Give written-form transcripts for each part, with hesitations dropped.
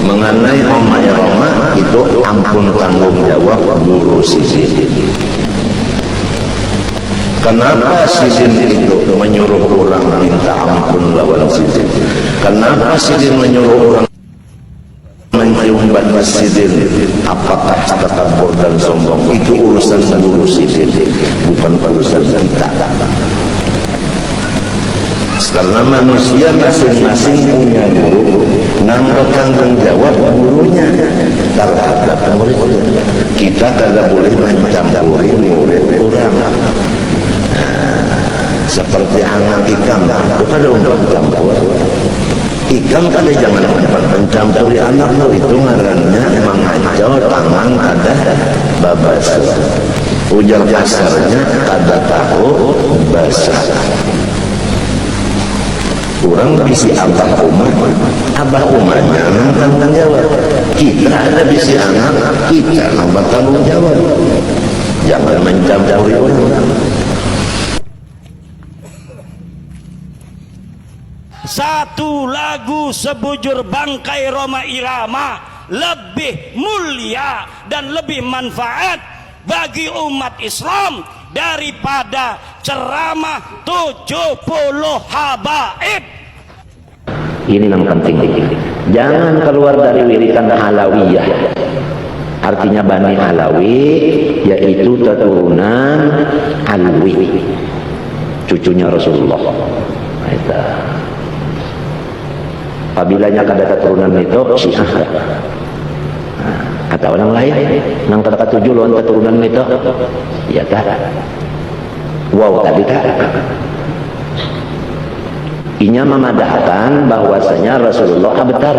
mengenai Roma Irama itu ampun tanggung jawab guru Sidin. Kenapa Sidin itu menyuruh orang minta ampun lawan Sidin? Kenapa Sidin menyuruh orang mencium batu Sidin? Apakah takabur dan sombong? Itu urusan guru Sidin, bukan urusan kita. Karena manusia masing-masing punya guru, nambah tanggung jawab gurunya terhadap muridnya. Kita tidak boleh mencampuri murid orang. Seperti anak ikan, itu kada untuk campur. Ikan kada jangan mencampuri anak lo, itu ngarannya mengacau tangan kada babas. Ujar kasarnya kada tahu basah. Orang bisi abah umahnya tanggung jawab. Kita ada bisi anak, kita nambah tanggung jawab. Jangan mencampuri orang. Satu lagu sebujur bangkai Roma Irama lebih mulia dan lebih manfaat bagi umat Islam daripada ceramah 70 habaib. Ini yang penting. Jangan keluar dari wiritan Alawiyah. Artinya Bani Alawi, yaitu keturunan Alwi, cucunya Rasulullah. Apabila kada keturunan itu Syiah. Kata orang lain, nang tak tujuh lawan keturunan itu, ya tak. Wow, tadi tak. Inya memadahkan bahwasanya Rasulullah abtar,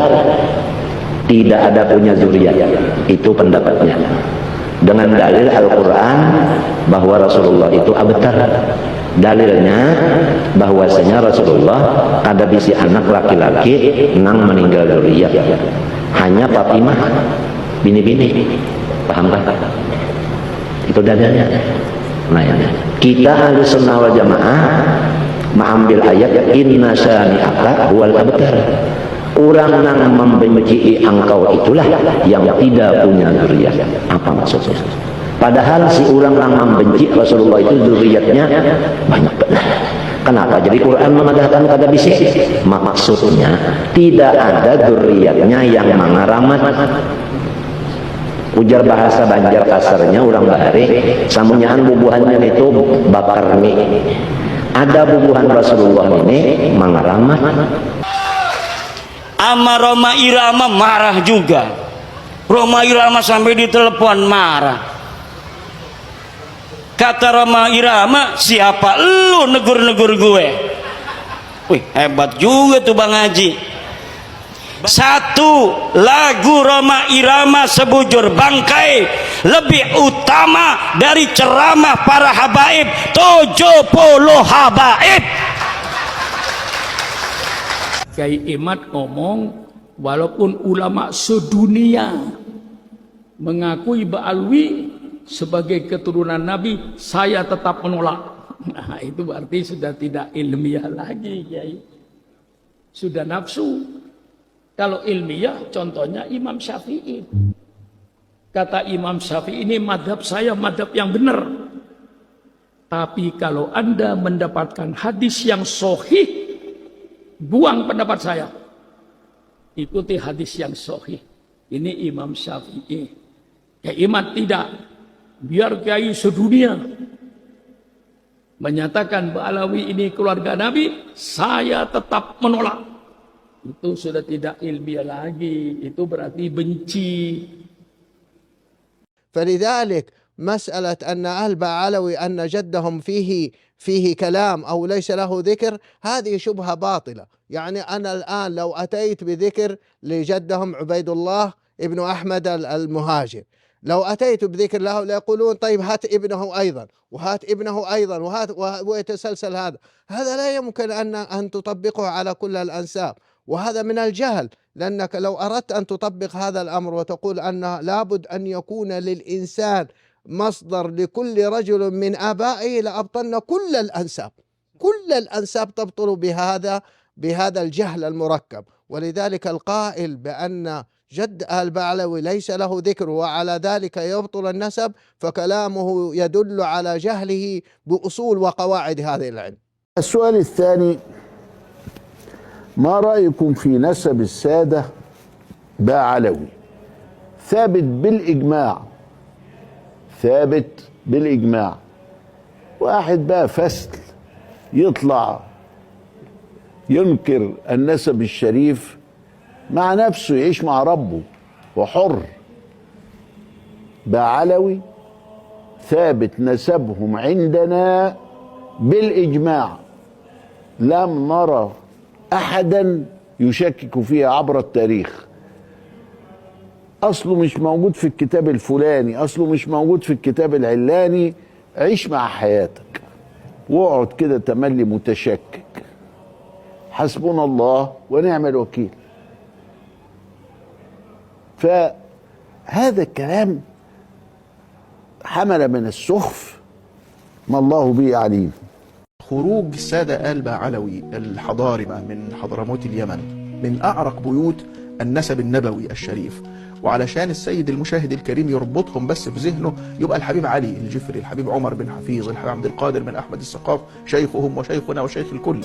tidak ada punya zuriat. Itu pendapatnya. Dengan dalil Al-Quran bahwa Rasulullah itu abtar. Dalilnya bahwasanya Rasulullah ada bisi anak laki-laki nang meninggal zuriat. Hanya Fatimah bini-bini. Paham kan? Itu dalilnya. Nah, kita Ahlus Sunnah wal Jamaah mengambil ayat inna syani'aka huwal abtar. Orang yang membenci engkau itulah yang tidak punya zuriat. Apa maksudnya? Padahal si orang yang membenci Rasulullah itu zuriatnya banyak benar. Kenapa? Jadi Quran mengatakan kata bisi. Maksudnya tidak ada zuriatnya yang mengaramat. Ujar bahasa Banjar kasarnya orang Bahari, samunyaan bubuhannya itu bakar mie. Ada bubuhan Rasulullah ini mengaramat. Ama Roma Irama marah juga. Roma Irama sampai ditelepon marah. Kata Roma Irama, siapa lu negur-negur gue? Wih, hebat juga tuh Bang Haji. Satu lagu Roma Irama sebujur bangkai lebih utama dari ceramah para habaib 70 habaib. Kiai Imad ngomong, walaupun ulama sedunia mengakui Ba'alwi sebagai keturunan Nabi, saya tetap menolak. Nah, itu berarti sudah tidak ilmiah lagi, Kiai. Sudah nafsu. Kalau ilmiah, contohnya Imam Syafi'i. Kata Imam Syafi'i, ini madhab saya, madhab yang benar. Tapi kalau Anda mendapatkan hadis yang sahih, buang pendapat saya. Ikuti hadis yang sahih. Ini Imam Syafi'i. Ya Imam tidak. Biar kiai sedunia menyatakan Ba'alawi ini keluarga Nabi, saya tetap menolak. Itu sudah tidak ilmiah lagi. Itu berarti benci. فلذلك مسألة أن أهل بعلوي أن جدهم فيه كلام أو ليس له ذكر، هذه شبهة باطلة. يعني أنا الآن لو أتيت بذكر لجدهم عبيد الله ابن أحمد المهاجر، لو أتيت بذكر له ليقولون طيب هات ابنه أيضا وهات ابنه أيضا ويتسلسل هذا لا يمكن أن تطبقه على كل الأنساب، وهذا من الجهل. لأنك لو أردت أن تطبق هذا الأمر وتقول أن لابد أن يكون للإنسان مصدر لكل رجل من آبائه لأبطلنا كل الأنساب. كل الأنساب تبطل بهذا الجهل المركب. ولذلك القائل بأن جد البعلوي ليس له ذكر وعلى ذلك يبطل النسب، فكلامه يدل على جهله بأصول وقواعد هذه العلم. السؤال الثاني: ما رأيكم في نسب السادة بعلوي؟ ثابت بالإجماع، ثابت بالإجماع. واحد بقى فسل يطلع ينكر النسب الشريف مع نفسه، يعيش مع ربه وحر. بعلوي ثابت نسبهم عندنا بالإجماع، لم نرى أحدا يشكك فيها عبر التاريخ. أصله مش موجود في الكتاب الفلاني، أصله مش موجود في الكتاب العلاني. عيش مع حياتك واقعد كده تملي متشكك. حسبنا الله ونعم الوكيل. فهذا الكلام حمل من السخف ما الله به عليم. خروج السادة آل بعلوي الحضارمة من حضرموت اليمن من أعرق بيوت النسب النبوي الشريف، وعلشان السيد المشاهد الكريم يربطهم بس في ذهنه، يبقى الحبيب علي الجفري، الحبيب عمر بن حفيظ، الحبيب عبد القادر بن أحمد السقاف شيخهم وشيخنا وشيخ الكل.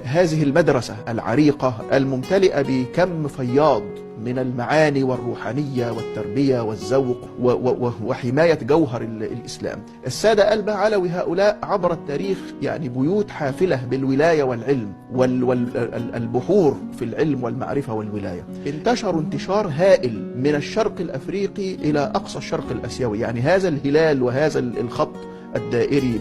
هذه المدرسة العريقة الممتلئة بكم فياض من المعاني والروحانية والتربية والذوق وحماية جوهر الإسلام. السادة آل بعلوي هؤلاء عبر التاريخ يعني بيوت حافلة بالولاية والعلم والبحور في العلم والمعرفة والولاية. انتشروا انتشار هائل من الشرق الأفريقي إلى أقصى الشرق الأسيوي. يعني هذا الهلال وهذا الخط الدائري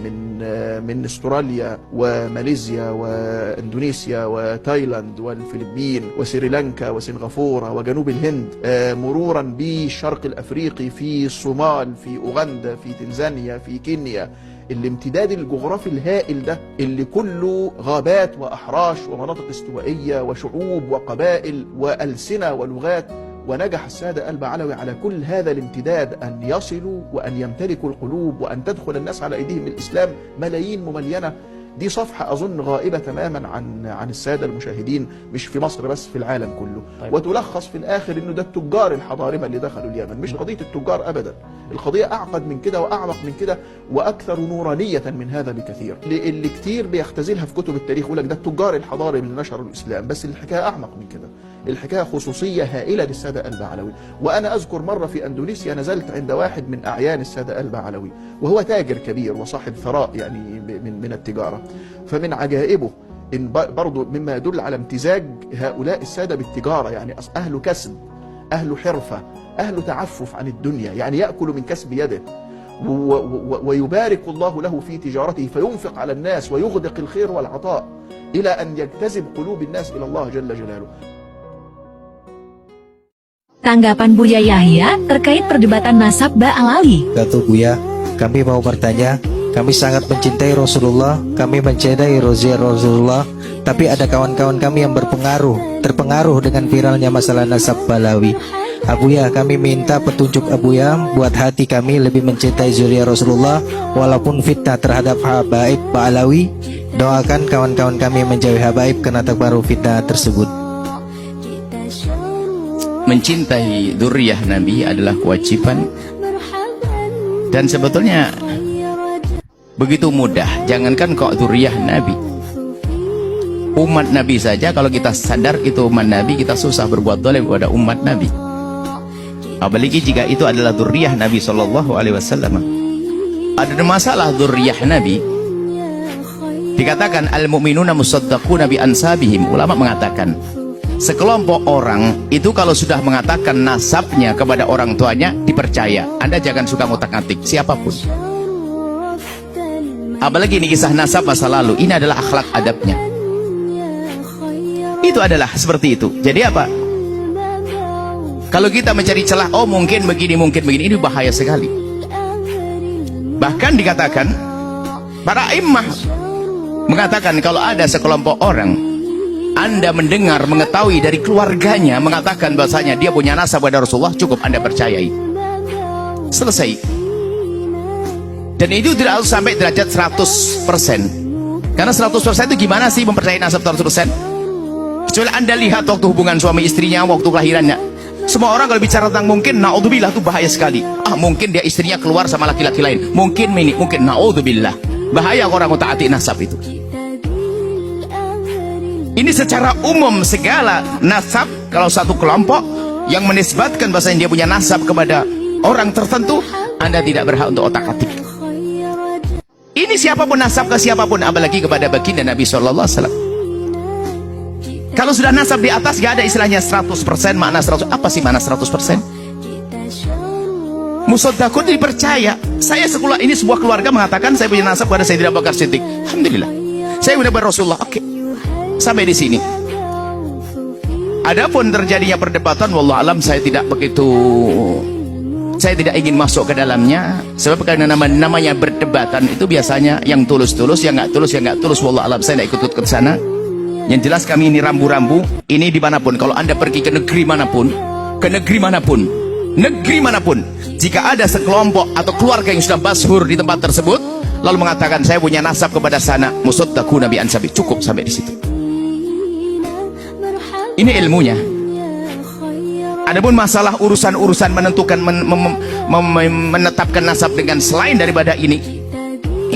من استراليا وماليزيا واندونيسيا وتايلاند والفلبين وسريلانكا وسنغافورة وجنوب الهند، مرورا بالشرق الافريقي في الصومال، في اوغندا، في تنزانيا، في كينيا. الامتداد الجغرافي الهائل ده اللي كله غابات واحراش ومناطق استوائية وشعوب وقبائل والسنة ولغات. ونجح السادة آل بعلوي على كل هذا الامتداد أن يصلوا وأن يمتلكوا القلوب وأن تدخل الناس على أيديهم الإسلام ملايين مملينة. دي صفحة أظن غائبة تماما عن السادة المشاهدين، مش في مصر بس، في العالم كله. طيب. وتلخص في الآخر إنه ده التجار الحضارمة اللي دخلوا اليمن، مش قضية التجار أبدا. القضية أعقد من كده وأعمق من كده وأكثر نورانية من هذا بكثير، اللي كتير بيختزلها في كتب التاريخ يقول لك ده التجار الحضاري اللي نشروا الإسلام. بس الحكاية أعمق من كده. الحكاية خصوصية هائلة للسادة آل بعلوي. وأنا أذكر مرة في أندونيسيا نزلت عند واحد من أعيان السادة آل بعلوي، وهو تاجر كبير وصاحب ثراء يعني من التجارة. فمن عجائبه إن برضو مما يدل على امتزاج هؤلاء السادة بالتجارة، يعني أهل كسب، أهل حرفة، أهل تعفف عن الدنيا، يعني يأكل من كسب يده ويبارك الله له في تجارته فينفق على الناس ويغدق الخير والعطاء إلى أن يجتذب قلوب الناس إلى الله جل جلاله. Tanggapan Buya Yahya terkait perdebatan nasab Ba'alawi. Kata Buya, kami mau bertanya, kami sangat mencintai Rasulullah, kami mencintai Rasulullah, tapi ada kawan-kawan kami yang terpengaruh dengan viralnya masalah nasab Ba'alawi. Abuya, kami minta petunjuk Abuya buat hati kami lebih mencintai zuriat Rasulullah walaupun fitnah terhadap habaib Ba'alawi. Doakan kawan-kawan kami menjauhi habaib karena terpengaruh fitnah tersebut. Mencintai dzurriyyah Nabi adalah kewajiban, dan sebetulnya begitu mudah. Jangankan kok dzurriyyah Nabi, umat Nabi saja kalau kita sadar itu umat Nabi, kita susah berbuat zalim kepada umat Nabi, apalagi jika itu adalah dzurriyyah Nabi SAW. Ada masalah dzurriyyah Nabi, dikatakan al-mu'minuna musaddaquna bi ansabihim. Ulama mengatakan sekelompok orang itu kalau sudah mengatakan nasabnya kepada orang tuanya dipercaya. Anda jangan suka ngotak-ngatik siapapun, apalagi ini kisah nasab masa lalu. Ini adalah akhlak adabnya, itu adalah seperti itu. Jadi apa, kalau kita mencari celah, oh mungkin begini, ini bahaya sekali. Bahkan dikatakan para imam mengatakan kalau ada sekelompok orang Anda mendengar, mengetahui dari keluarganya mengatakan bahasanya dia punya nasab pada Rasulullah, cukup Anda percayai. Selesai. Dan itu tidak harus sampai derajat 100%. Karena 100% itu gimana sih mempercayai nasab 100%? Kecuali Anda lihat waktu hubungan suami istrinya, waktu kelahirannya. Semua orang kalau bicara tentang mungkin, naudzubillah, itu bahaya sekali. Mungkin dia istrinya keluar sama laki-laki lain, mungkin naudzubillah. Bahaya orang utaati nasab itu. Ini secara umum segala nasab. Kalau satu kelompok yang menisbatkan bahasanya dia punya nasab kepada orang tertentu, Anda tidak berhak untuk otak-atik. Ini siapapun nasab ke siapapun, apalagi kepada baginda Nabi SAW. Kalau sudah nasab di atas, gak ada istilahnya 100%, makna 100%. Apa sih makna 100%? Musaddaqun, dipercaya. Saya sekolah ini, sebuah keluarga mengatakan saya punya nasab kepada Sayyidina Abu Bakar Siddiq. Alhamdulillah. Saya benar Rasulullah. Oke. Sampai di sini. Adapun terjadinya perdebatan, wallah alam, saya tidak ingin masuk ke dalamnya. Sebab karena namanya berdebatan itu biasanya yang tulus-tulus, yang nggak tulus, wallah alam, saya tidak ikut ke sana. Yang jelas kami ini rambu-rambu, ini dimanapun. Kalau Anda pergi ke negeri manapun, jika ada sekelompok atau keluarga yang sudah masyhur di tempat tersebut, lalu mengatakan saya punya nasab kepada sana, musaddaquna bi ansabi, cukup sampai di situ. Ini ilmunya. Adapun masalah urusan-urusan menentukan menetapkan nasab dengan selain daripada ini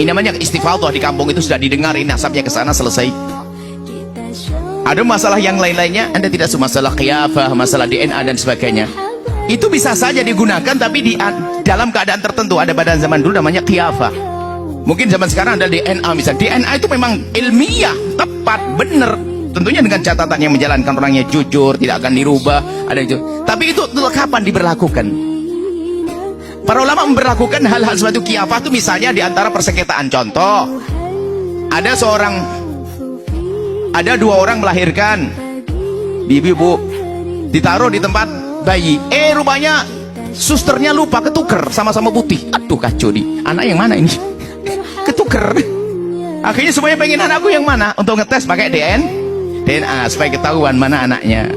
namanya istifadhah. Di kampung itu sudah didengar ini nasabnya ke sana, selesai. Ada masalah yang lain-lainnya, Anda tidak masalah qiyafah, masalah DNA dan sebagainya. Itu bisa saja digunakan, tapi dalam keadaan tertentu. Ada pada zaman dulu namanya qiyafah. Mungkin zaman sekarang ada DNA misalnya. DNA itu memang ilmiah, tepat, benar. Tentunya dengan catatan yang menjalankan orangnya jujur, tidak akan dirubah. Ada itu. Tapi itu kapan diberlakukan? Para ulama memberlakukan hal-hal seperti qiyafah itu misalnya di antara persengketaan. Contoh, ada dua orang melahirkan, bibi bu, ditaruh di tempat bayi. Rupanya susternya lupa, ketuker, sama-sama putih. Aduh kacau nih, anak yang mana ini? Ketuker. Akhirnya semuanya pengen anakku yang mana? Untuk ngetes pakai DNA supaya ketahuan mana anaknya.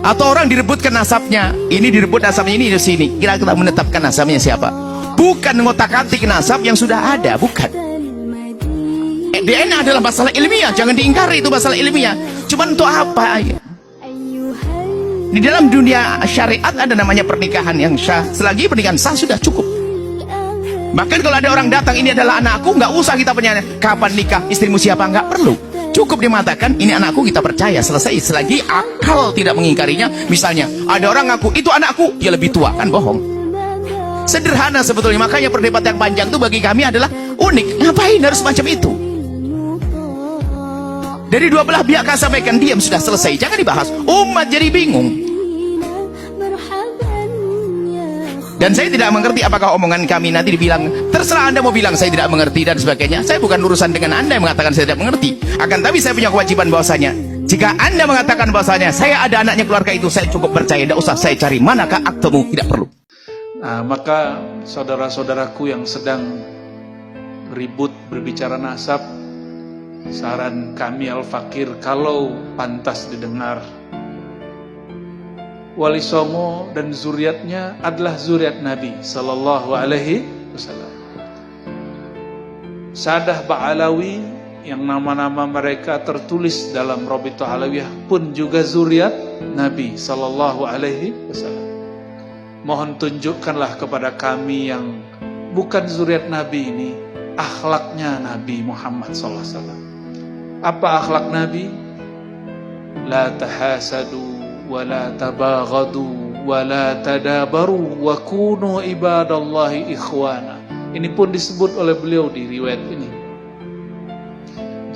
Atau orang direbutkan nasabnya, ini direbut nasabnya ini di sini. Kira-kira menetapkan nasabnya siapa? Bukan ngotak-atik nasab yang sudah ada, bukan. DNA adalah masalah ilmiah, jangan diingkari, itu masalah ilmiah. Cuman untuk apa ya? Di dalam dunia syariat ada namanya pernikahan yang sah. Selagi pernikahan sah sudah cukup. Bahkan kalau ada orang datang, ini adalah anakku, nggak usah kita punya kapan nikah, istrimu siapa, nggak perlu. Cukup dimatakan ini anakku, kita percaya, selesai. Selagi akal tidak mengingkarinya. Misalnya ada orang ngaku itu anakku, dia lebih tua, kan bohong. Sederhana sebetulnya. Makanya perdebatan yang panjang itu bagi kami adalah unik. Ngapain harus macam itu? Dari dua belah pihak kan sampaikan, diam, sudah selesai, jangan dibahas. Umat jadi bingung. Dan saya tidak mengerti apakah omongan kami nanti dibilang, terserah Anda mau bilang saya tidak mengerti dan sebagainya. Saya bukan urusan dengan Anda yang mengatakan saya tidak mengerti. Akan tapi saya punya kewajiban bahwasanya, jika Anda mengatakan bahwasanya saya ada anaknya keluarga itu, saya cukup percaya, tidak usah saya cari manakah aktemu, tidak perlu. Nah, maka saudara-saudaraku yang sedang ribut berbicara nasab, saran kami Al-Fakir, kalau pantas didengar, Wali Songo dan zuriatnya adalah zuriat Nabi Sallallahu Alaihi Wasallam. Sadah Ba'alawi yang nama-nama mereka tertulis dalam Rabithah Alawiyah pun juga zuriat Nabi Sallallahu Alaihi Wasallam. Mohon tunjukkanlah kepada kami yang bukan zuriat Nabi ini, akhlaknya Nabi Muhammad Sallallahu Alaihi Wasallam. Apa akhlak Nabi? La tahasadu wa la tabaghadu wa la tadabaru wa kunu ibadallahi ikhwana. Ini pun disebut oleh beliau di riwayat ini.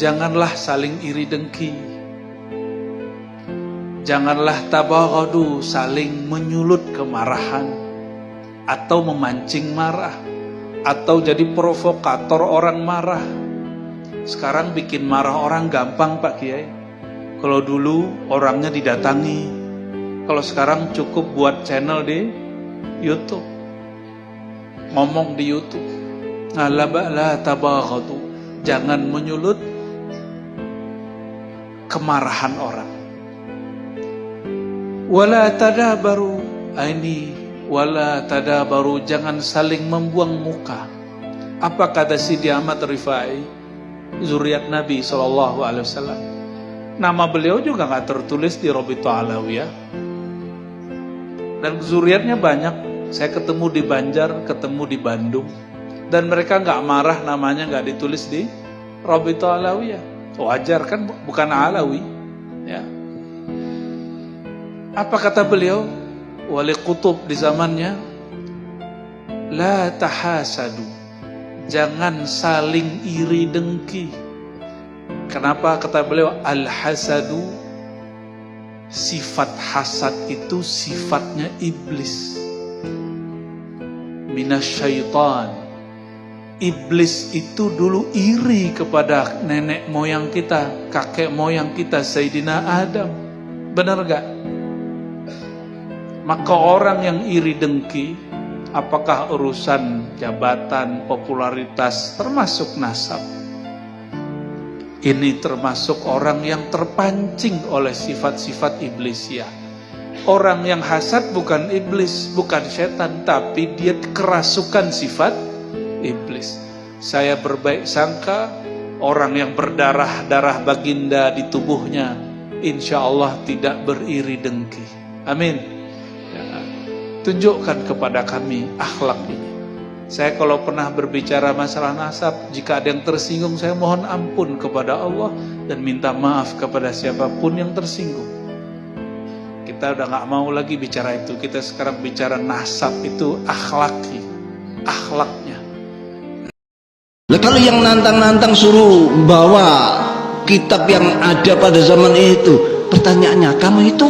Janganlah saling iri dengki. Janganlah tabaghadu, saling menyulut kemarahan atau memancing marah atau jadi provokator orang marah. Sekarang bikin marah orang gampang Pak Kiai. Kalau dulu orangnya didatangi. Kalau sekarang cukup buat channel di YouTube. Ngomong di YouTube. La tabaghadu. Jangan menyulut kemarahan orang. Wala tadabaru. Ini wala tadabaru, jangan saling membuang muka. Apa kata Sidi Ahmad Rifai, zuriat Nabi SAW? Nama beliau juga nggak tertulis di Rabithah Alawiyah. Dan zuriatnya banyak. Saya ketemu di Banjar, ketemu di Bandung, dan mereka nggak marah namanya nggak ditulis di Rabithah Alawiyah. Wajar kan, bukan Alawi, ya. Apa kata beliau? Wali Qutub di zamannya, la tahasadu, jangan saling iri dengki. Kenapa kata beliau? Al hasadu, sifat hasad itu sifatnya iblis. Minasyaitan. Iblis itu dulu iri kepada nenek moyang kita, kakek moyang kita, Sayyidina Adam. Benar gak? Maka orang yang iri dengki, apakah urusan jabatan, popularitas, termasuk nasab, ini termasuk orang yang terpancing oleh sifat-sifat iblisiah. Orang yang hasad bukan iblis, bukan setan, tapi dia kerasukan sifat iblis. Saya berbaik sangka orang yang berdarah-darah baginda di tubuhnya, insya Allah tidak beriri dengki. Amin. Ya, tunjukkan kepada kami akhlak ini. Saya kalau pernah berbicara masalah nasab, jika ada yang tersinggung, saya mohon ampun kepada Allah dan minta maaf kepada siapapun yang tersinggung. Kita udah gak mau lagi bicara itu. Kita sekarang bicara nasab itu akhlaki, akhlaknya. Nah, kalau yang nantang-nantang suruh bawa kitab yang ada pada zaman itu, pertanyaannya, kamu itu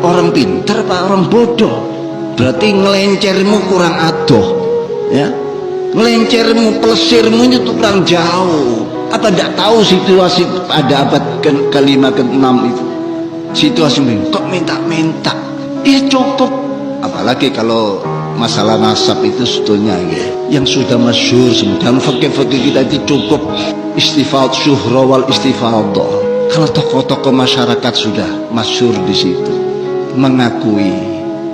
orang pintar apa orang bodoh? Berarti ngelencermu kurang adoh, ya. Ngelencermu, pelesirmu itu kurang jauh. Apa tidak tahu situasi pada abad ke-5, ke-6 itu? Situasi ini kok minta-minta, ya cukup. Apalagi kalau masalah nasab itu sebetulnya ya, yang sudah masyhur semua dalam fikih-fikih kita itu cukup istifad syuhra wal istifadah. Kalau tokoh-tokoh masyarakat sudah masyhur di situ, mengakui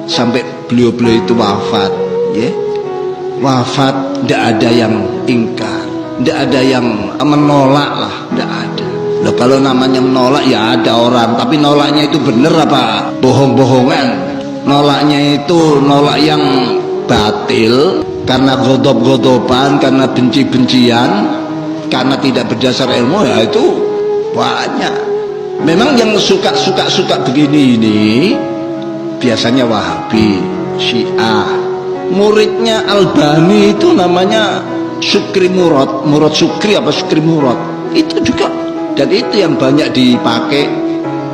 sampai beliau-beliau itu wafat, ya, wafat, tidak ada yang ingkar, tidak ada yang menolak lah, tidak ada. Loh, kalau namanya menolak ya ada orang, tapi nolaknya itu bener apa bohong-bohongan? Nolaknya itu nolak yang batil, karena godop-godopan, karena benci-bencian, karena tidak berdasar ilmu, ya itu banyak. Memang yang suka begini ini biasanya Wahabi, Syiah. Muridnya Albani itu namanya Sukri Murad Sukri apa Sukri Murad, itu juga. Dan itu yang banyak dipakai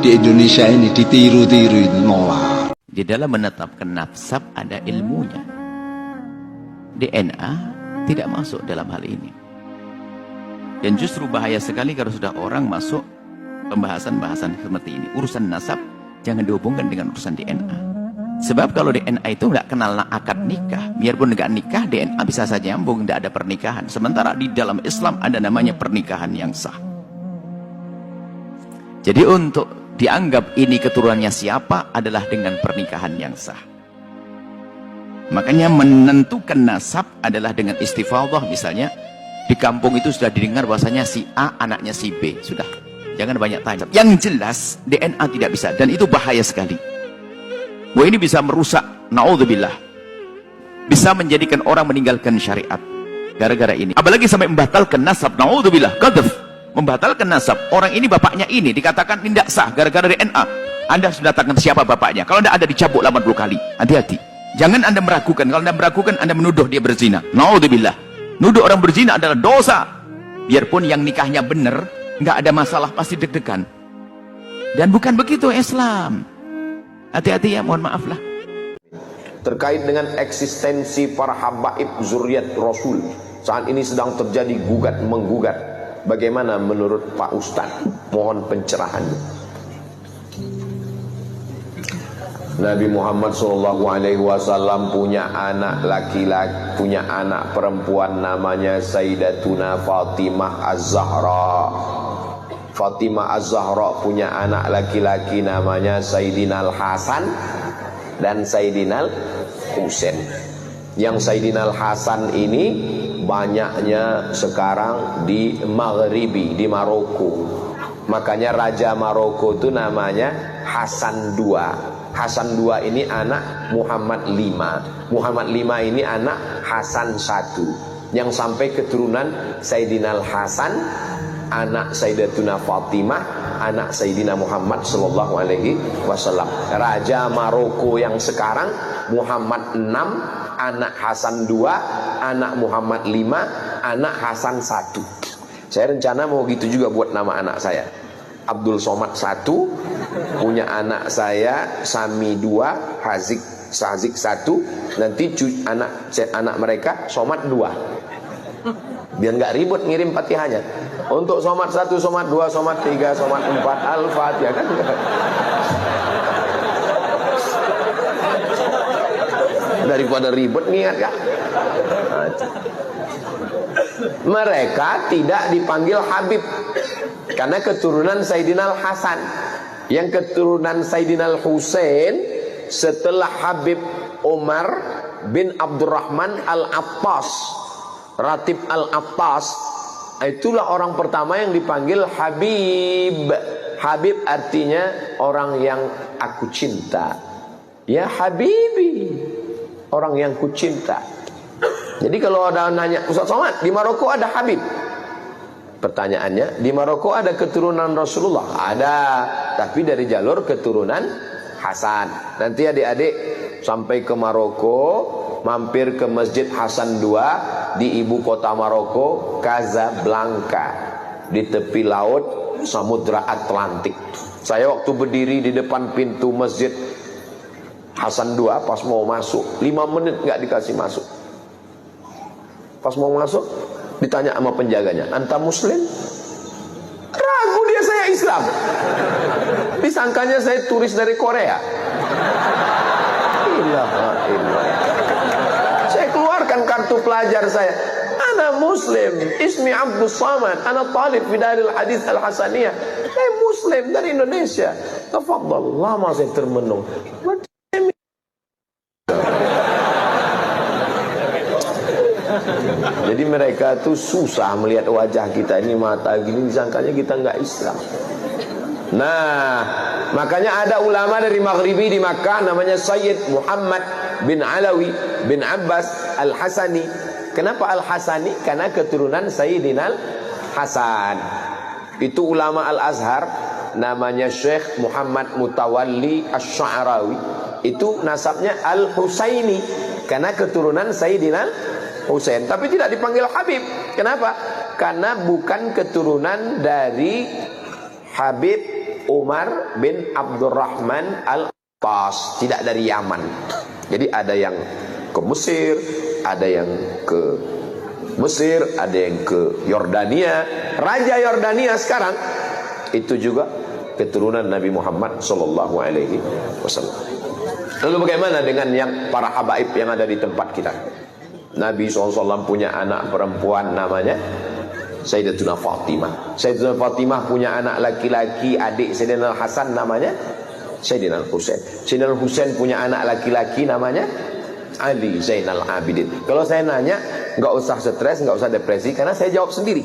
di Indonesia ini, ditiru-tiru, itu nolak. Di dalam menetapkan nasab ada ilmunya. DNA tidak masuk dalam hal ini. Dan justru bahaya sekali kalau sudah orang masuk pembahasan-bahasan seperti ini. Urusan nasab jangan dihubungkan dengan urusan DNA. Sebab kalau DNA itu nggak kenal akad nikah, biarpun nggak nikah, DNA bisa saja nyambung, tidak ada pernikahan. Sementara di dalam Islam ada namanya pernikahan yang sah. Jadi untuk dianggap ini keturunannya siapa adalah dengan pernikahan yang sah. Makanya menentukan nasab adalah dengan istifadah. Misalnya di kampung itu sudah didengar bahwasanya si A anaknya si B, sudah, jangan banyak tanya. Yang jelas DNA tidak bisa, dan itu bahaya sekali. Wah, ini bisa merusak, naudzubillah, bisa menjadikan orang meninggalkan syariat gara-gara ini. Apalagi sampai membatalkan nasab, naudzubillah, qadzaf. Membatalkan nasab, orang ini bapaknya ini dikatakan tidak sah gara-gara DNA. Anda sudah datangkan siapa bapaknya, kalau tidak ada dicabuk 80 kali. Hati-hati, jangan Anda meragukan. Kalau Anda meragukan, Anda menuduh dia berzina. Naudzubillah, nuduh orang berzina adalah dosa. Biarpun yang nikahnya benar, nggak ada masalah, pasti deg-degan. Dan bukan begitu Islam. Hati-hati ya, mohon maaf lah. Terkait dengan eksistensi para habaib zuriat Rasul, saat ini sedang terjadi gugat-menggugat. Bagaimana menurut Pak Ustadz? Mohon pencerahan. Nabi Muhammad SAW punya anak laki-laki, punya anak perempuan namanya Sayyidatuna Fatimah Az-Zahra. Fatimah Az-Zahra punya anak laki-laki namanya Sayyidina Al-Hasan dan Sayyidina Al-Husain. Yang Sayyidina Al-Hasan ini banyaknya sekarang di Maghribi, di Maroko. Makanya Raja Maroko itu namanya Hasan II. Hasan 2 ini anak Muhammad 5. Muhammad 5 ini anak Hasan 1. Yang sampai keturunan Sayyidina Hasan, anak Sayyidatuna Fatimah, anak Sayyidina Muhammad sallallahu alaihi wasallam. Raja Maroko yang sekarang Muhammad 6, anak Hasan 2, anak Muhammad 5, anak Hasan 1. Saya rencana mau gitu juga buat nama anak saya. Abdul Somad 1, punya anak saya Sami 2, Sazik 1, nanti anak mereka Somad 2. Biar nggak ribut ngirim Fatihahnya. Untuk Somad 1, Somad 2, Somad 3, Somad 4, Al-Fatihah kan. Daripada ribut ngingat kan. Mereka tidak dipanggil Habib karena keturunan Sayyidina Hasan. Yang keturunan Sayyidina Husain setelah Habib Umar bin Abdurrahman Al-Attas, Ratib Al-Attas, itulah orang pertama yang dipanggil Habib. Habib artinya orang yang aku cinta. Ya Habibi, orang yang ku cinta. Jadi kalau ada nanya, Ustaz Somad, di Maroko ada Habib? Pertanyaannya, di Maroko ada keturunan Rasulullah? Ada, tapi dari jalur keturunan Hasan. Nanti adik-adik sampai ke Maroko, mampir ke Masjid Hasan II di ibu kota Maroko, Casablanca, di tepi laut Samudra Atlantik. Saya waktu berdiri di depan pintu Masjid Hasan II, pas mau masuk 5 menit nggak dikasih masuk. Pas mau masuk ditanya sama penjaganya, anta muslim? Ragu dia, saya Islam. Disangkanya saya turis dari Korea. Saya keluarkan kartu pelajar saya. Ana muslim, ismi Abdul Samad, ana talib fi Daril Hadis Al-Hasaniyah. Saya muslim dari Indonesia. Tafadhal. Lama saya termenung. Jadi mereka tuh susah melihat wajah kita ini, mata gini, disangkanya kita nggak Islam. Nah, makanya ada ulama dari Maghribi di Makkah namanya Sayyid Muhammad bin Alawi bin Abbas Al-Hasani. Kenapa Al-Hasani? Karena keturunan Sayyidina Hasan. Itu ulama Al-Azhar namanya Syekh Muhammad Mutawalli Asy-Sya'rawi. Itu nasabnya Al-Husaini karena keturunan Sayyidina Husain, tapi tidak dipanggil Habib. Kenapa? Karena bukan keturunan dari Habib Umar bin Abdurrahman Al-Attas, tidak dari Yaman. Jadi ada yang ke Mesir, ada yang ke Mesir, ada yang ke Yordania. Raja Yordania sekarang itu juga keturunan Nabi Muhammad sallallahu alaihi wasallam. Lalu bagaimana dengan yang para habaib yang ada di tempat kita? Nabi SAW punya anak perempuan namanya Sayyidatuna Fatimah. Sayyidatuna Fatimah punya anak laki-laki, adik Sayyidina Hasan namanya Sayyidina Husain. Sayyidina Husain punya anak laki-laki namanya Ali Zainal Abidin. Kalau saya nanya, nggak usah stres, nggak usah depresi, karena saya jawab sendiri.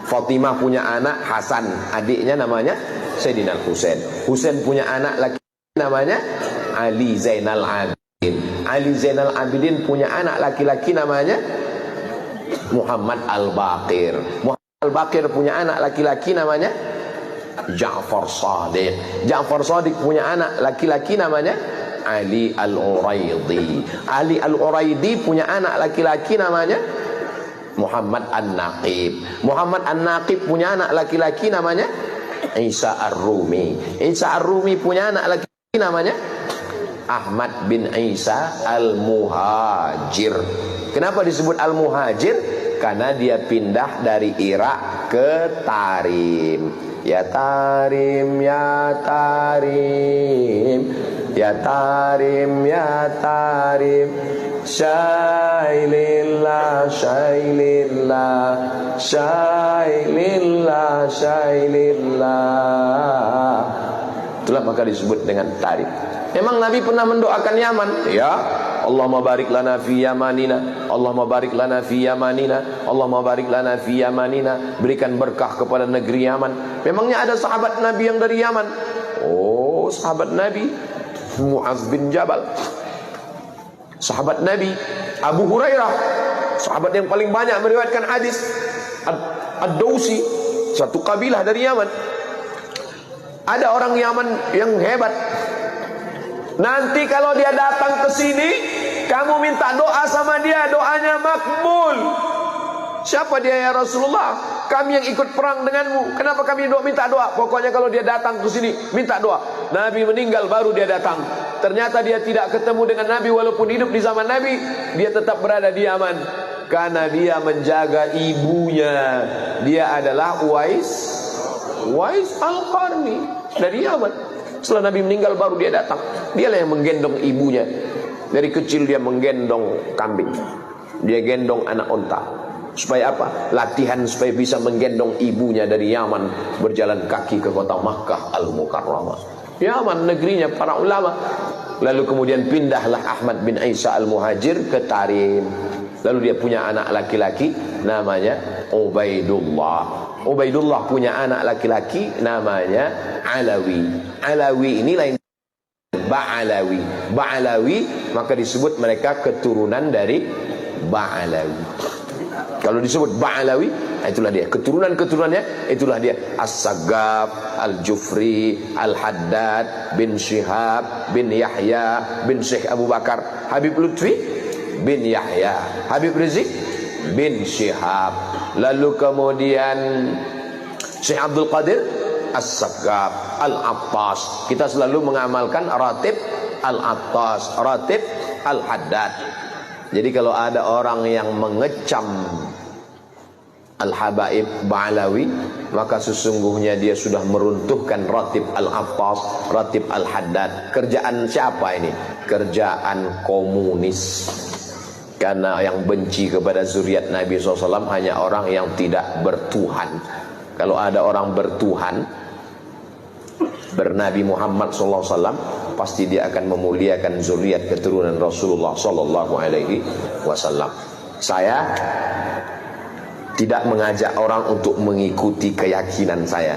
Fatimah punya anak Hasan, adiknya namanya Sayyidina Husain. Husain punya anak laki namanya Ali Zainal Abidin. Ali Zainal Abidin punya anak laki-laki namanya Muhammad Al-Baqir. Muhammad Al-Baqir punya anak laki-laki namanya Ja'far Shadiq. Ja'far Shadiq punya anak laki-laki namanya Ali Al-Uraidi. Ali Al-Uraidi punya anak laki-laki namanya Muhammad An-Naqib. Muhammad An-Naqib punya anak laki-laki namanya Isa Ar-Rumi. Isa Ar-Rumi punya anak laki-laki namanya Ahmad bin Isa Al-Muhajir. Kenapa disebut Al-Muhajir? Karena dia pindah dari Irak ke Tarim. Ya Tarim, ya Tarim, ya Tarim, ya Tarim, Syailillah, Syailillah, Syailillah, Syailillah. Itulah maka disebut dengan Tarim. Memang Nabi pernah mendoakan Yaman? Ya. Allahumma barik lana fi Yamanina, Allahumma barik lana fi Yamanina, Allahumma barik lana fi Yamanina. Berikan berkah kepada negeri Yaman. Memangnya ada sahabat Nabi yang dari Yaman? Oh, sahabat Nabi Muaz bin Jabal, sahabat Nabi Abu Hurairah, sahabat yang paling banyak meriwayatkan hadis, Ad-Dausi, satu kabilah dari Yaman. Ada orang Yaman yang hebat. Nanti kalau dia datang ke sini, kamu minta doa sama dia, doanya makbul. Siapa dia ya Rasulullah? Kami yang ikut perang denganmu. Kenapa kami minta doa? Pokoknya kalau dia datang ke sini, minta doa. Nabi meninggal baru dia datang. Ternyata dia tidak ketemu dengan Nabi walaupun hidup di zaman Nabi. Dia tetap berada di Yaman karena dia menjaga ibunya. Dia adalah Uwais Al-Qarni dari Yaman. Setelah Nabi meninggal baru dia datang. Dialah yang menggendong ibunya. Dari kecil dia menggendong kambing, dia gendong anak onta. Supaya apa? Latihan supaya bisa menggendong ibunya dari Yaman, berjalan kaki ke kota Makkah Al-Mukarramah. Yaman negerinya para ulama. Lalu kemudian pindahlah Ahmad bin Isa Al-Muhajir ke Tarim. Lalu dia punya anak laki-laki namanya Ubaidullah. Ubaidullah punya anak laki-laki namanya Alawi. Alawi ini lain Ba'alawi. Ba'alawi maka disebut mereka keturunan dari Ba'alawi. Kalau disebut Ba'alawi, itulah dia keturunan-keturunannya, itulah dia As-Saggaf, Al-Jufri, Al-Haddad bin Syihab bin Yahya bin Syekh Abu Bakar, Habib Lutfi bin Yahya, Habib Rizik bin Syihab. Lalu kemudian Syekh Abdul Qadir As-Saggaf, Al-Attas. Kita selalu mengamalkan Ratib Al-Attas, Ratib Al-Haddad. Jadi kalau ada orang yang mengecam Al-Habaib Ba'alawi, maka sesungguhnya dia sudah meruntuhkan Ratib Al-Attas, Ratib Al-Haddad. Kerjaan siapa ini? Kerjaan komunis. Karena yang benci kepada zuriat Nabi SAW hanya orang yang tidak bertuhan. Kalau ada orang bertuhan, bernabi Muhammad SAW, pasti dia akan memuliakan zuriat keturunan Rasulullah SAW. Saya tidak mengajak orang untuk mengikuti keyakinan saya.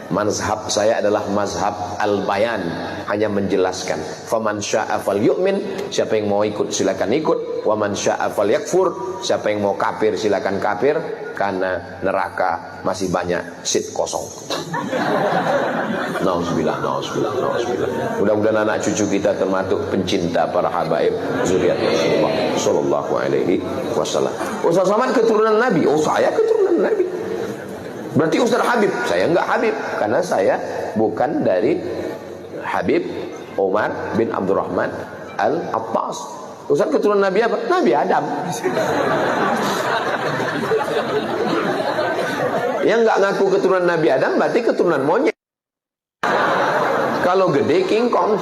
Mazhab saya adalah mazhab al-bayan, hanya menjelaskan. Faman syaa falyu'min, siapa yang mau ikut silakan ikut. Wa man syaa falyakfur, siapa yang mau kafir silakan kafir, karena neraka masih banyak seat kosong. Nauzubillah, nauzubillah, nauzubillah. Mudah-mudahan anak cucu kita termasuk pencinta para habaib zuriat Rasulullah sallallahu alaihi wasallam. Ustaz Somad keturunan Nabi. Oh, saya keturunan Nabi. Berarti Ustaz Habib. Saya enggak Habib karena saya bukan dari Habib Umar bin Abdurrahman Al-Attas. Ustaz keturunan Nabi apa? Nabi Adam. Yang enggak ngaku keturunan Nabi Adam berarti keturunan monyet. Kalau gede King Kong.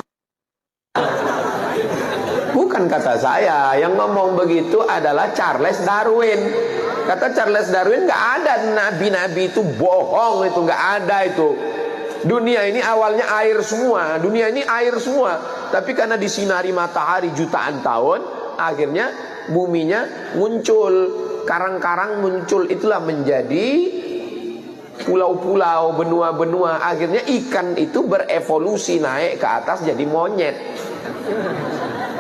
Bukan kata saya, yang ngomong begitu adalah Charles Darwin. Kata Charles Darwin, nggak ada nabi-nabi itu bohong, itu nggak ada itu. Dunia ini awalnya air semua, dunia ini air semua. Tapi karena disinari matahari jutaan tahun, akhirnya buminya muncul, karang-karang muncul, itulah menjadi pulau-pulau, benua-benua. Akhirnya ikan itu berevolusi naik ke atas jadi monyet.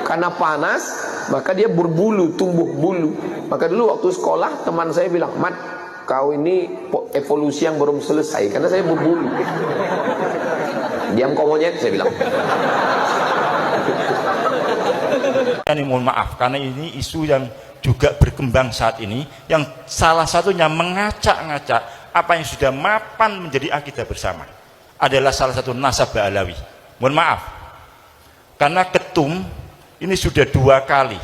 Karena panas, maka dia berbulu, tumbuh bulu. Maka dulu waktu sekolah teman saya bilang, "Mat, kau ini evolusi yang belum selesai karena saya berbulu." Diam kau monyet, saya bilang. Ini mohon maaf karena ini isu yang juga berkembang saat ini, yang salah satunya mengacak-ngacak apa yang sudah mapan menjadi akidah bersama adalah salah satu nasab Ba'alawi. Mohon maaf karena ketum ini sudah 2 kali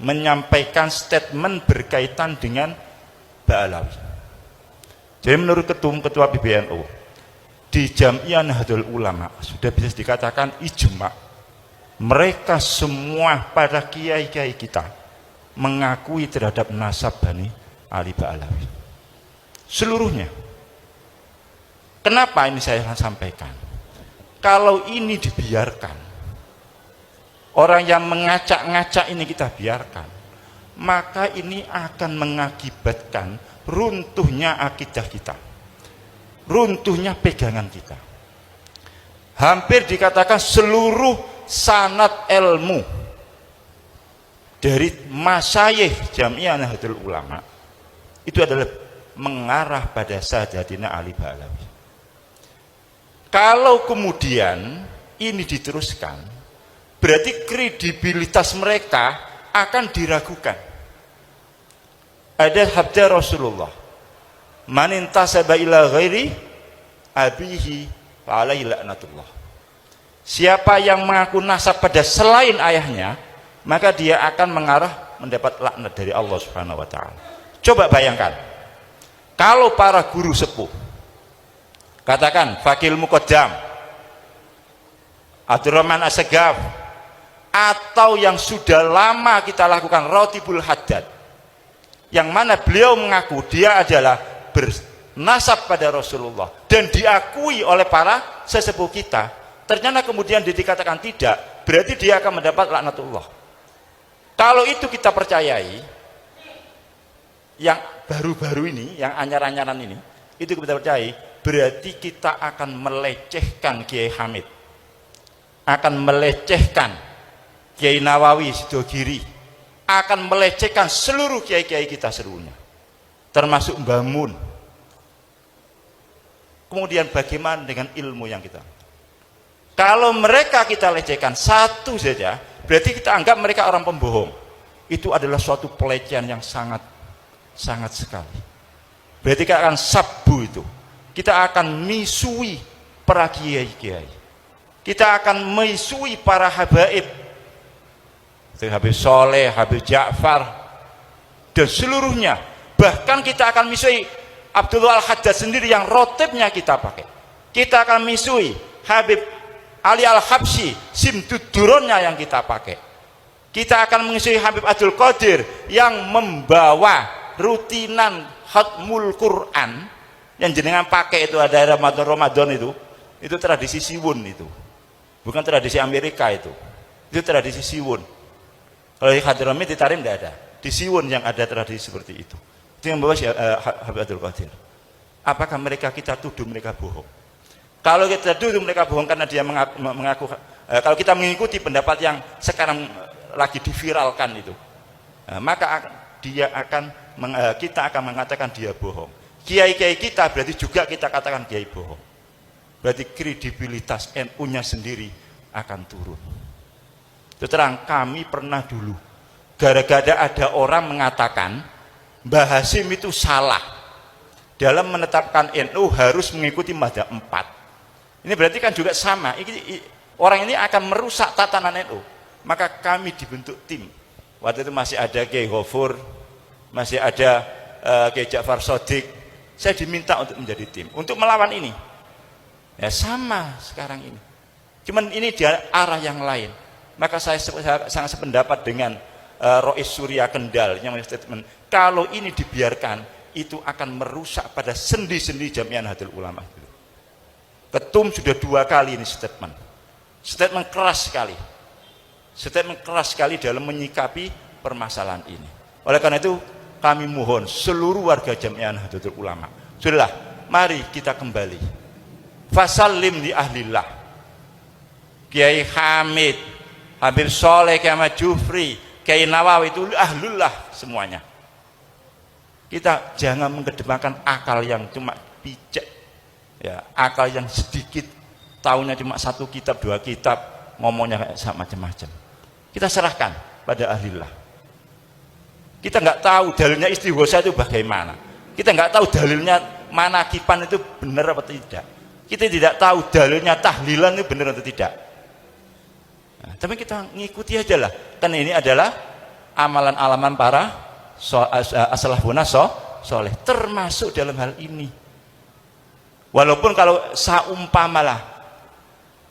menyampaikan statement berkaitan dengan Ba'alawi. Jadi menurut ketua PBNU di Jamiah Nahdlatul Ulama sudah bisa dikatakan ijma, mereka semua para kiai-kiai kita mengakui terhadap nasab Bani Ali Ba'alawi seluruhnya. Kenapa ini saya sampaikan? Kalau ini dibiarkan, orang yang mengacak-ngacak ini kita biarkan, maka ini akan mengakibatkan runtuhnya akidah kita, runtuhnya pegangan kita. hampir dikatakan seluruh sanad ilmu dari masyayikh Jamiah Nahdlatul Ulama itu adalah mengarah pada Sayyidina Ali Ba'alawi. Kalau kemudian ini diteruskan, berarti kredibilitas mereka akan diragukan. Ada sabda Rasulullah, man intasaba ila ghairi abihi fa alaihi laknatullah. Siapa yang mengaku nasab pada selain ayahnya, maka dia akan mengarah mendapat laknat dari Allah Subhanahu wa taala. Coba bayangkan, kalau para guru sepuh, katakan Fakil Muqaddam, Abdurrahman As-Segaf, atau yang sudah lama kita lakukan Ratibul Haddad, yang mana beliau mengaku dia adalah bernasab pada Rasulullah dan diakui oleh para sesepuh kita, ternyata kemudian dikatakan tidak, berarti dia akan mendapat laknatullah. Kalau itu kita percayai, yang baru-baru ini, yang anyar-anyaran ini, itu kita percayai, berarti kita akan melecehkan Kiai Hamid, akan melecehkan Kiai Nawawi Sidogiri, akan melecehkan seluruh kiai-kiai kita seluruhnya, termasuk Mbah Mun. Kemudian bagaimana dengan ilmu yang kita, kalau mereka kita lecehkan satu saja, berarti kita anggap mereka orang pembohong. Itu adalah suatu pelecehan yang sangat sekali. Berarti kita akan sabbu itu, kita akan misui para kiai-kiai, kita akan misui para habaib, Habib Soleh, Habib Ja'far dan seluruhnya. Bahkan kita akan misui Abdullah Al-Haddad sendiri yang rotibnya kita pakai. Kita akan misui Habib Ali Al-Habsyi, simtuduronnya yang kita pakai. Kita akan misui Habib Abdul Qadir yang membawa rutinan khatmul Quran yang jenengan pakai itu, ada Ramadan itu tradisi Siwun, itu bukan tradisi Amerika, itu tradisi Siwun. Kalau di Hadramit di Tarim tidak ada, di Siwun yang ada tradisi seperti itu. Itu yang membawa Habib Abdul Qadir. Apakah mereka kita tuduh mereka bohong? Kalau kita tuduh mereka bohong karena dia mengaku, kalau kita mengikuti pendapat yang sekarang lagi diviralkan itu, maka kita akan mengatakan dia bohong. Kiai-kiai kita berarti juga kita katakan kiai bohong. Berarti kredibilitas NU-nya sendiri akan turun. Terang, kami pernah dulu gara-gara ada orang mengatakan Mbah Hasyim itu salah dalam menetapkan NU harus mengikuti mazhab 4. Ini berarti kan juga sama, orang ini akan merusak tatanan NU. Maka kami dibentuk tim. Waktu itu masih ada Kiai Ghafur, masih ada Kiai Ja'far Shadiq. Saya diminta untuk menjadi tim untuk melawan ini. Ya sama sekarang ini, cuman ini dia arah yang lain. Maka saya sangat sependapat dengan Rois Surya Kendal yang statement, kalau ini dibiarkan itu akan merusak pada sendi-sendi Jamiah Nahdlatul Ulama. Ketum sudah 2 kali ini statement keras sekali dalam menyikapi permasalahan ini. Oleh karena itu kami mohon seluruh warga Jamiah Nahdlatul Ulama, sudahlah, mari kita kembali fasallim li ahlillah. Kiai Hamid, Habib Soleh, Kiai Ahmad Jufri, Kiai Nawawi itu ahlullah semuanya. Kita jangan mengedepankan akal yang cuma pijak, ya, akal yang sedikit, tahunya cuma 1 kitab 2 kitab, ngomongnya kayak macam-macam. Kita serahkan pada ahlillah. Kita nggak tahu dalilnya istighosa itu bagaimana. Kita nggak tahu dalilnya manakipan itu benar atau tidak. Kita tidak tahu dalilnya tahlilan itu benar atau tidak. Nah, tapi kita ngikuti aja lah, karena ini adalah amalan-alaman para as-salafun soleh, termasuk dalam hal ini. Walaupun kalau saumpamalah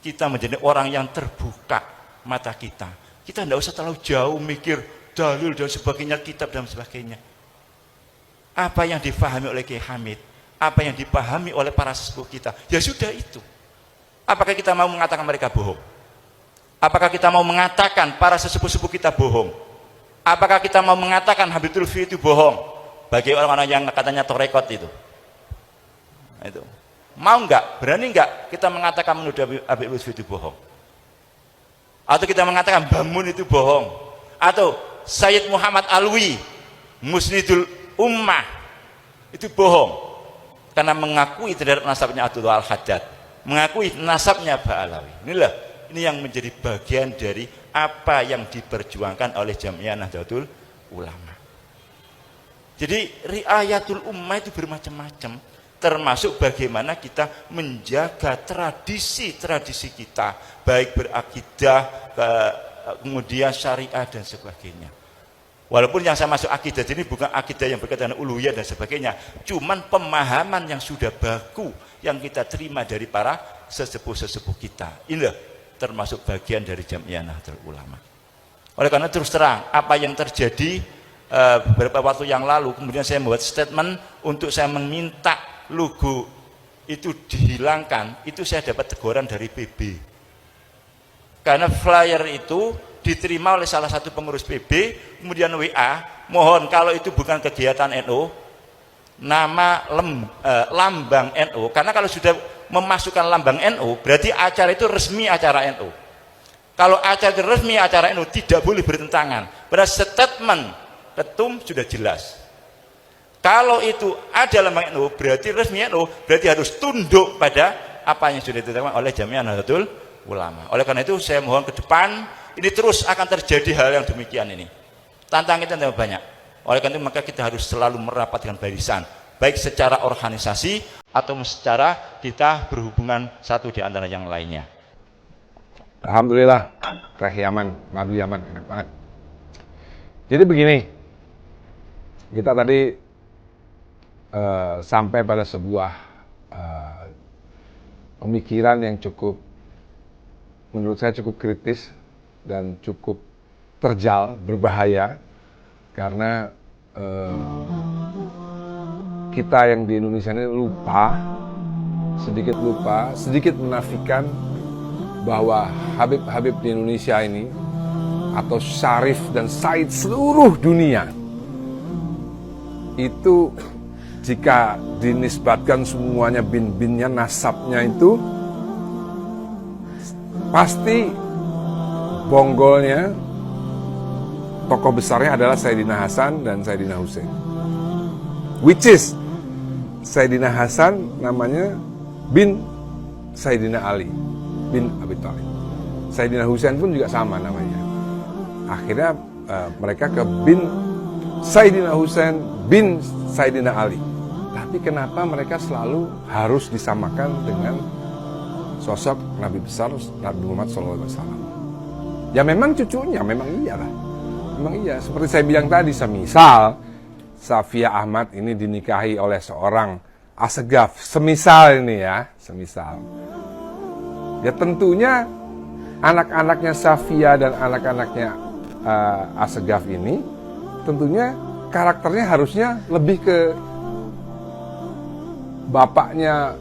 kita menjadi orang yang terbuka mata kita tidak usah terlalu jauh mikir dalil dan sebagainya, kitab dan sebagainya. Apa yang dipahami oleh Kiai Hamid, apa yang dipahami oleh para sesepuh kita, ya sudah itu. Apakah kita mau mengatakan mereka bohong? Apakah kita mau mengatakan para sesepuh-sepuh kita bohong? Apakah kita mau mengatakan Habib Lutfi itu bohong? Bagi orang-orang yang katanya torekot itu. Nah, itu. Mau nggak? Berani nggak kita mengatakan menuduh Habib Lutfi itu bohong? Atau kita mengatakan Bamun itu bohong? Atau Sayyid Muhammad Alwi, Musnidul Ummah, itu bohong? Karena mengakui terhadap nasabnya Abdullah Al-Haddad, mengakui nasabnya Ba'alawi. Ini yang menjadi bagian dari apa yang diperjuangkan oleh Jamiah Nahdlatul Ulama. Jadi riayatul ummah itu bermacam-macam, termasuk bagaimana kita menjaga tradisi-tradisi kita, baik berakidah, kemudian syariah dan sebagainya. Walaupun yang saya masuk akidah ini bukan akidah yang berkaitan dengan uluhiyah dan sebagainya, cuman pemahaman yang sudah baku yang kita terima dari para sesepuh-sesepuh kita. Inilah termasuk bagian dari Jamiah Nahdlatul Ulama. Oleh karena terus terang, apa yang terjadi beberapa waktu yang lalu, kemudian saya membuat statement untuk saya meminta logo itu dihilangkan, itu saya dapat teguran dari PB. Karena flyer itu diterima oleh salah satu pengurus PB, kemudian WA, mohon kalau itu bukan kegiatan NU, nama lambang NU, karena kalau sudah memasukkan lambang NU, berarti acara itu resmi acara NU. Kalau acara itu resmi acara NU, tidak boleh bertentangan. Berarti statement ketum sudah jelas. Kalau itu ada lambang NU, berarti resmi NU, berarti harus tunduk pada apa yang sudah ditetapkan oleh Jamiah Nahdlatul Ulama. Oleh karena itu saya mohon ke depan, ini terus akan terjadi hal yang demikian ini. Tantangan kita tambah banyak. Oleh karena itu maka kita harus selalu merapatkan barisan, baik secara organisasi atau secara kita berhubungan satu di antara yang lainnya. Alhamdulillah, teh Yaman, madu Yaman, enak banget. Jadi begini, kita tadi sampai pada sebuah pemikiran yang cukup, menurut saya cukup kritis dan cukup terjal, berbahaya, karena kita yang di Indonesia ini sedikit menafikan bahwa Habib-Habib di Indonesia ini atau syarif dan said seluruh dunia itu jika dinisbatkan semuanya bin-binnya, nasabnya itu pasti bonggolnya, tokoh besarnya adalah Sayyidina Hasan dan Sayyidina Husain. Which is Sayyidina Hasan namanya bin Sayyidina Ali bin Abi Thalib. Sayyidina Husain pun juga sama namanya. Akhirnya mereka ke bin Sayyidina Husain bin Sayyidina Ali. Tapi kenapa mereka selalu harus disamakan dengan sosok Nabi besar Nabi Muhammad SAW? Ya memang cucunya, memang iyalah. Memang iya, seperti saya bilang tadi, semisal Safia Ahmad ini dinikahi oleh seorang Asegaf, semisal ini ya, semisal. Ya tentunya anak-anaknya Safia dan anak-anaknya Asegaf ini tentunya karakternya harusnya lebih ke bapaknya,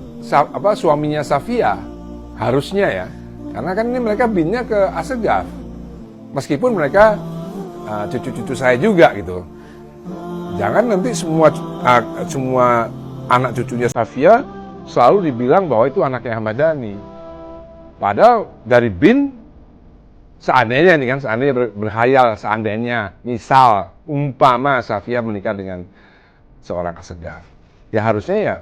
suaminya Safia, harusnya ya. Karena kan ini mereka binnya ke Asegaf. Meskipun mereka cucu-cucu saya juga gitu. Jangan nanti semua anak cucunya Safia selalu dibilang bahwa itu anaknya Ahmad Dhani. Padahal dari bin, seandainya ini kan, seandainya berhayal, seandainya misal umpama Safia menikah dengan seorang Asegaf, ya harusnya ya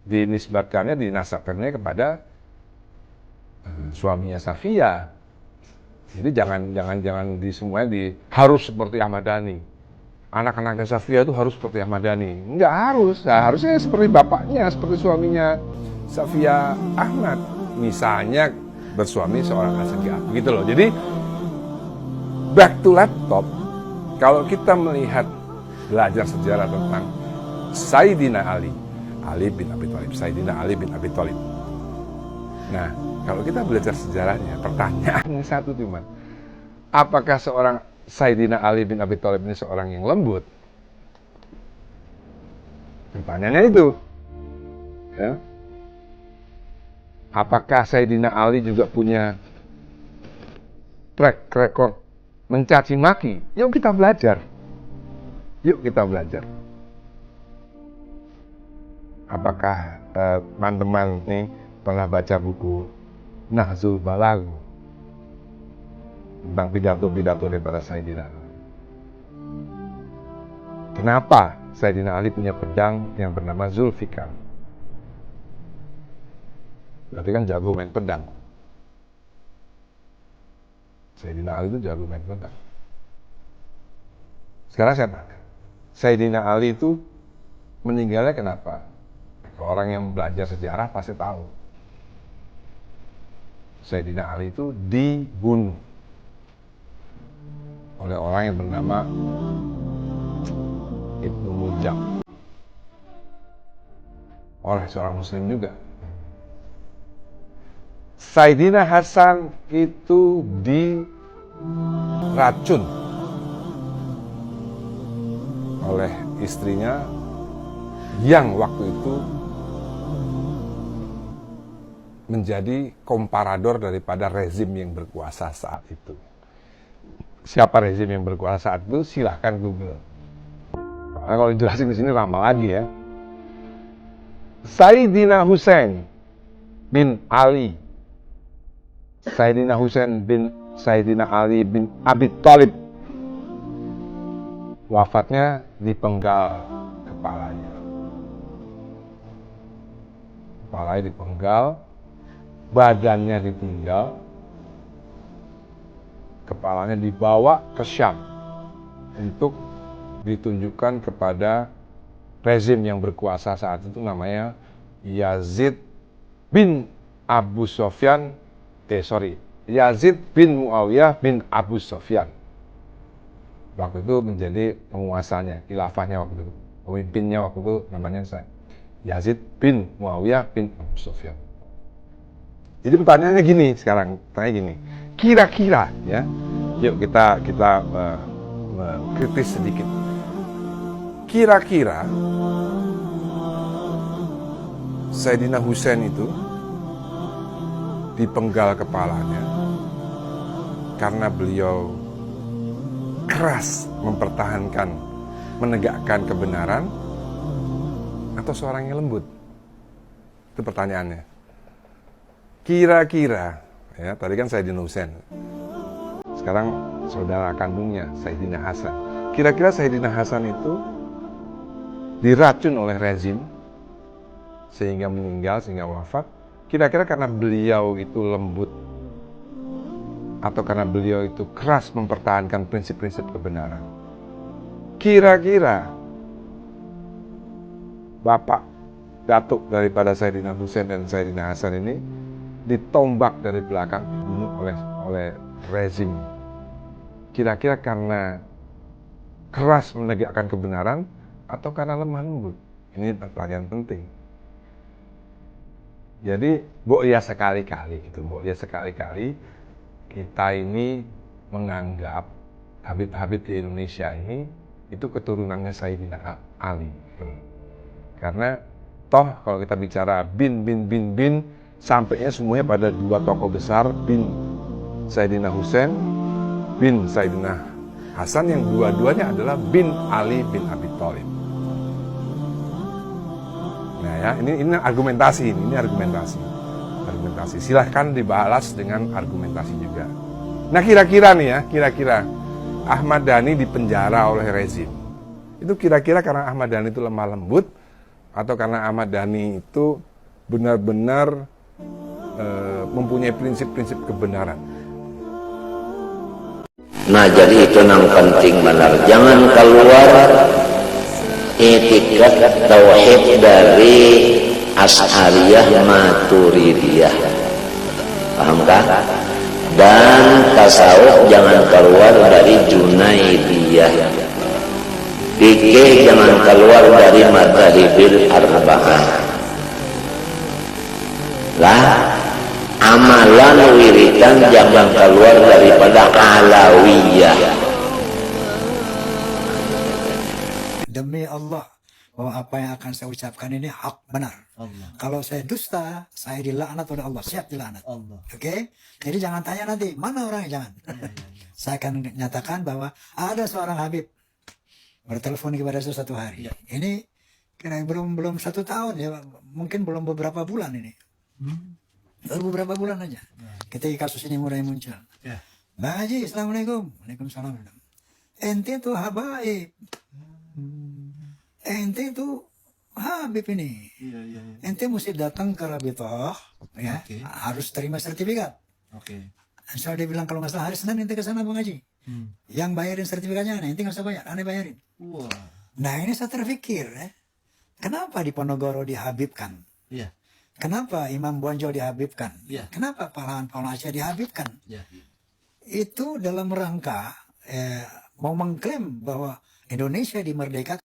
dinisbatkannya, dinasabkannya kepada suaminya Safia. Jadi jangan semuanya harus seperti Ahmad Dhani. Anak-anaknya Safia itu harus seperti Ahmad Dhani. Enggak harus. Nah, harusnya seperti bapaknya, seperti suaminya Safia Ahmad. Misalnya bersuami seorang Asegaf, gitu loh. Jadi back to laptop. Kalau kita melihat, belajar sejarah tentang Sayyidina Ali bin Abi Thalib, Sayyidina Ali bin Abi Thalib. Nah, kalau kita belajar sejarahnya, pertanyaannya satu cuma, apakah seorang Sayyidina Ali bin Abi Thalib ini seorang yang lembut? Pertanyaannya itu. Ya. Apakah Sayyidina Ali juga punya track record mencaci maki? Yuk kita belajar. Yuk kita belajar. Apakah teman-teman nih pernah baca buku Nahzul Balagh tentang pidato-pidato daripada Sayyidina Ali. Kenapa Sayyidina Ali punya pedang yang bernama Zulfikar? Berarti kan jago main pedang. Sayyidina Ali itu jago main pedang. Sekarang saya tanya, Sayyidina Ali itu meninggalnya kenapa? Orang yang belajar sejarah pasti tahu. Sayyidina Ali itu dibunuh oleh orang yang bernama Ibnu Muljam, oleh seorang muslim juga. Sayyidina Hasan itu diracun oleh istrinya yang waktu itu menjadi komparador daripada rezim yang berkuasa saat itu. Siapa rezim yang berkuasa saat itu? Silahkan Google. Karena kalau dijelasin di sini lama lagi ya. Sayyidina Husain bin Ali, Sayyidina Husain bin Sayyidina Ali bin Abi Thalib, wafatnya dipenggal kepalanya. Kepalanya dipenggal, badannya ditinggal, kepalanya dibawa ke Syam untuk ditunjukkan kepada rezim yang berkuasa saat itu, namanya Yazid bin Abu Sufyan, Yazid bin Muawiyah bin Abu Sufyan. Waktu itu menjadi penguasanya, khilafahnya waktu itu, pemimpinnya waktu itu namanya Yazid bin Muawiyah bin Abu Sufyan. Jadi pertanyaannya gini sekarang, tanya gini, kira-kira ya, yuk kita kritis sedikit. Kira-kira Sayyidina Husain itu dipenggal kepalanya karena beliau keras mempertahankan, menegakkan kebenaran, atau seorang yang lembut? Itu pertanyaannya. Kira-kira, ya tadi kan Sayyidina Husain, sekarang saudara kandungnya Sayyidina Hasan. Kira-kira Sayyidina Hasan itu diracun oleh rezim sehingga meninggal, sehingga wafat. Kira-kira karena beliau itu lembut atau karena beliau itu keras mempertahankan prinsip-prinsip kebenaran? Kira-kira bapak datuk daripada Sayyidina Husain dan Sayyidina Hasan ini ditombak dari belakang, dibunuh oleh rezim. Kira-kira karena keras menegakkan kebenaran atau karena lemah lembut? Ini pertanyaan penting. Jadi, sekali-kali kita ini menganggap Habib-habib di Indonesia ini itu keturunannya Sayyidina Ali. Karena toh kalau kita bicara bin sampainya semuanya pada dua tokoh besar, bin Sayyidina Husain, bin Sayyidina Hasan, yang dua-duanya adalah bin Ali bin Abi Thalib. Nah ya, ini argumentasi, ini argumentasi. Silahkan dibalas dengan argumentasi juga. Nah kira-kira nih ya, kira-kira Ahmad Dhani dipenjara oleh rezim. Itu kira-kira karena Ahmad Dhani itu lemah lembut atau karena Ahmad Dhani itu benar-benar mempunyai prinsip-prinsip kebenaran? Nah jadi itu yang penting benar. Jangan keluar itikad tauhid dari Asy'ariyah Maturidiyah. Pahamkah? Dan tasawuf jangan keluar dari Junaidiyah. Fikih jangan keluar dari madhahibil arba'ah. Lah, amalan wiridan jangan keluar daripada alawiyah. Demi Allah, bahwa apa yang akan saya ucapkan ini hak benar. Kalau saya dusta, saya dilaknat oleh Allah, siap dilaknat. Oke? Jadi jangan tanya nanti, mana orangnya, jangan. Saya akan nyatakan bahwa ada seorang Habib bertelepon kepada saya satu hari. Ini Karena belum 1 tahun ya, mungkin belum beberapa bulan ini. Baru beberapa bulan aja. Ketika kasus ini mulai muncul. Bang Haji, assalamualaikum. Waalaikumsalam. Ente tuh habaib. Ente tuh Habib ini. Ente mesti datang ke Rabitoh, ya, harus terima sertifikat. So dia bilang kalau nggak salah hari Senin ente ke sana Bang Haji. Yang bayarin sertifikatnya, ente nggak usah bayar, aneh bayarin. Nah ini saya terpikir, kenapa di Ponorogo dihabibkan? Kenapa Imam Bonjol dihabibkan? Kenapa pahlawan-pahlawan Aceh dihabibkan? Itu dalam rangka mau mengklaim bahwa Indonesia dimerdekakan